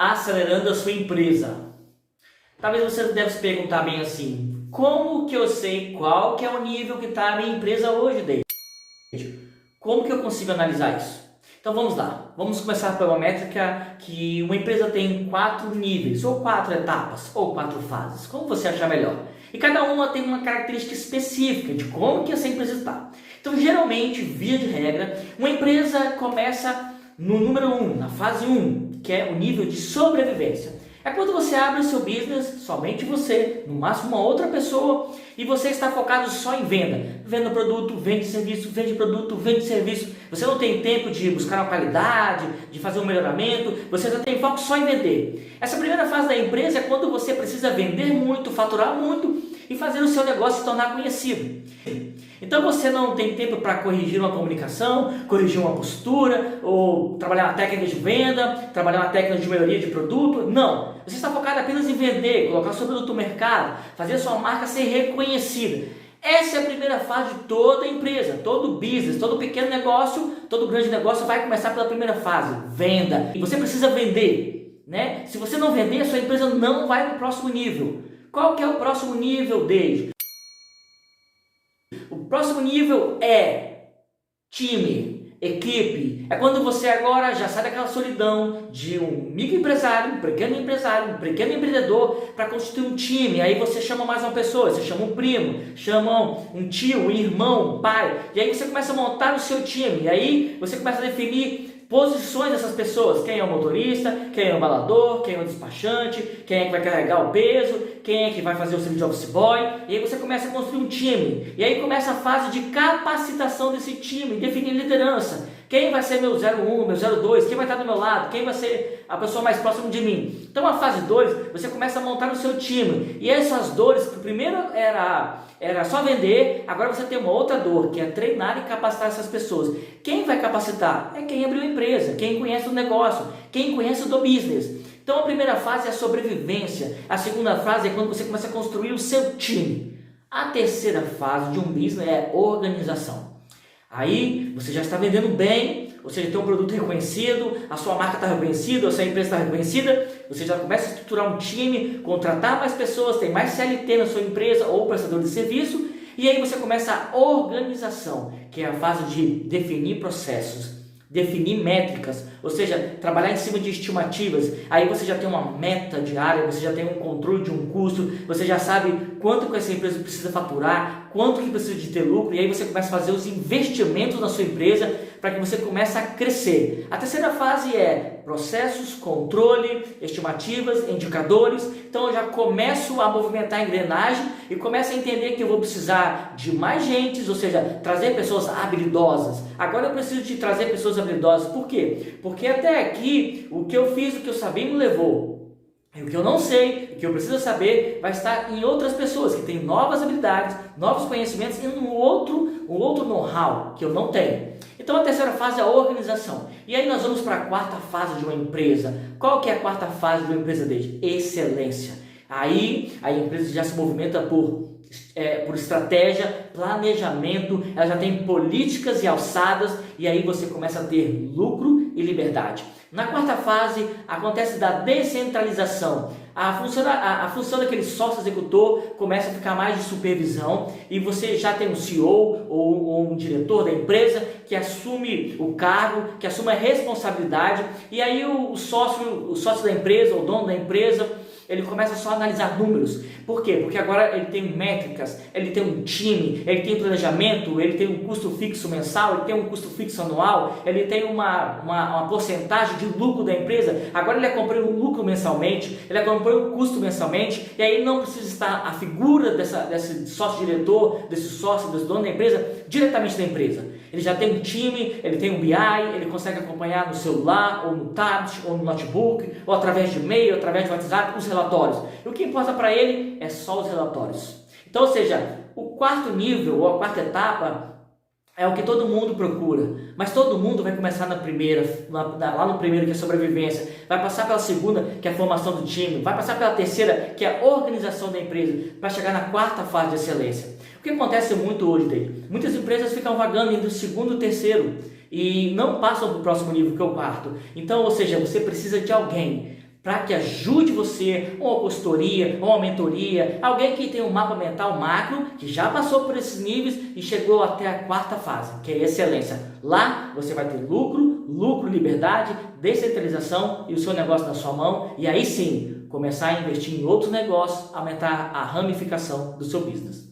acelerando a sua empresa. Talvez você deve se perguntar bem assim: como que eu sei qual que é o nível que está a minha empresa hoje, David? Como que eu consigo analisar isso? Então vamos lá, vamos começar pela métrica que uma empresa tem 4 níveis, ou 4 etapas, ou 4 fases, como você achar melhor. E cada uma tem uma característica específica de como que essa empresa está. Então geralmente, via de regra, uma empresa começa no número 1, na fase 1, que é o nível de sobrevivência. É quando você abre o seu business, somente você, no máximo uma outra pessoa, e você está focado só em venda. Venda produto, vende serviço, vende produto, vende serviço. Você não tem tempo de buscar uma qualidade, de fazer um melhoramento, você já tem foco só em vender. Essa primeira fase da empresa é quando você precisa vender muito, faturar muito e fazer o seu negócio se tornar conhecido. Então você não tem tempo para corrigir uma comunicação, corrigir uma postura, ou trabalhar uma técnica de venda, trabalhar uma técnica de melhoria de produto. Não, você está focado apenas em vender, colocar seu produto no mercado, fazer a sua marca ser reconhecida. Essa é a primeira fase de toda empresa, todo business, todo pequeno negócio, todo grande negócio vai começar pela primeira fase, venda. E você precisa vender, né? Se você não vender, a sua empresa não vai para o próximo nível. Qual que é o próximo nível, David? O próximo nível é time, equipe. É quando você agora já sai daquela solidão de um microempresário, um pequeno empreendedor para constituir um time. Aí você chama mais uma pessoa, você chama um primo, chama um tio, um irmão, um pai. E aí você começa a montar o seu time. E aí você começa a definir posições dessas pessoas, quem é o motorista, quem é o embalador, quem é o despachante, quem é que vai carregar o peso, quem é que vai fazer o serviço de office boy, e aí você começa a construir um time, e aí começa a fase de capacitação desse time, definir liderança, quem vai ser meu 01, meu 02, quem vai estar do meu lado, quem vai ser a pessoa mais próxima de mim. Então a fase 2, você começa a montar o seu time, e essas dores, que primeiro era só vender, agora você tem uma outra dor, que é treinar e capacitar essas pessoas. Quem vai capacitar? É quem abriu a empresa, quem conhece o negócio, quem conhece o business. Então a primeira fase é a sobrevivência, a segunda fase é quando você começa a construir o seu time. A terceira fase de um business é organização. Aí você já está vendendo bem, ou seja, tem um produto reconhecido, a sua marca está reconhecida, a sua empresa está reconhecida, você já começa a estruturar um time, contratar mais pessoas, tem mais CLT na sua empresa ou prestador de serviço, e aí você começa a organização, que é a fase de definir processos, definir métricas, ou seja, trabalhar em cima de estimativas. Aí você já tem uma meta diária, você já tem um controle de um custo, você já sabe quanto que essa empresa precisa faturar, quanto que precisa de ter lucro, e aí você começa a fazer os investimentos na sua empresa para que você comece a crescer. A terceira fase é processos, controle, estimativas, indicadores. Então eu já começo a movimentar a engrenagem e começo a entender que eu vou precisar de mais gente, ou seja, trazer pessoas habilidosas. Agora eu preciso de trazer pessoas habilidosas. Por quê? Porque até aqui o que eu fiz, o que eu sabia me levou. E o que eu não sei, o que eu preciso saber, vai estar em outras pessoas que têm novas habilidades, novos conhecimentos e um outro know-how que eu não tenho. Então a terceira fase é a organização. E aí nós vamos para a quarta fase de uma empresa. Qual que é a quarta fase de uma empresa desde? Excelência. Aí a empresa já se movimenta por estratégia, planejamento, ela já tem políticas e alçadas, e aí você começa a ter lucro e liberdade. Na quarta fase acontece da descentralização. A função daquele sócio executor começa a ficar mais de supervisão e você já tem um CEO ou um diretor da empresa que assume o cargo, que assume a responsabilidade, e aí o sócio da empresa, o dono da empresa, ele começa só a analisar números. Por quê? Porque agora ele tem métricas, ele tem um time, ele tem planejamento, ele tem um custo fixo mensal, ele tem um custo fixo anual, ele tem uma porcentagem de lucro da empresa. Agora ele acompanha o lucro mensalmente, ele acompanha o custo mensalmente, e aí não precisa estar a figura desse sócio-diretor, desse dono da empresa, diretamente da empresa. Ele já tem um time, ele tem um BI, ele consegue acompanhar no celular, ou no tablet, ou no notebook, ou através de e-mail, através de WhatsApp, os relatórios. E o que importa para ele é só os relatórios. Então, ou seja, o quarto nível, ou a quarta etapa, é o que todo mundo procura. Mas todo mundo vai começar lá no primeiro, que é a sobrevivência, vai passar pela segunda, que é a formação do time, vai passar pela terceira, que é a organização da empresa, para chegar na quarta fase de excelência. O que acontece muito hoje, David? Muitas empresas ficam vagando entre o segundo e o terceiro e não passam para o próximo nível, que é o quarto. Então, ou seja, você precisa de alguém para que ajude você, ou uma consultoria, ou uma mentoria, alguém que tem um mapa mental macro, que já passou por esses níveis e chegou até a quarta fase, que é a excelência. Lá você vai ter lucro, liberdade, descentralização e o seu negócio na sua mão, e aí sim, começar a investir em outros negócios, aumentar a ramificação do seu business.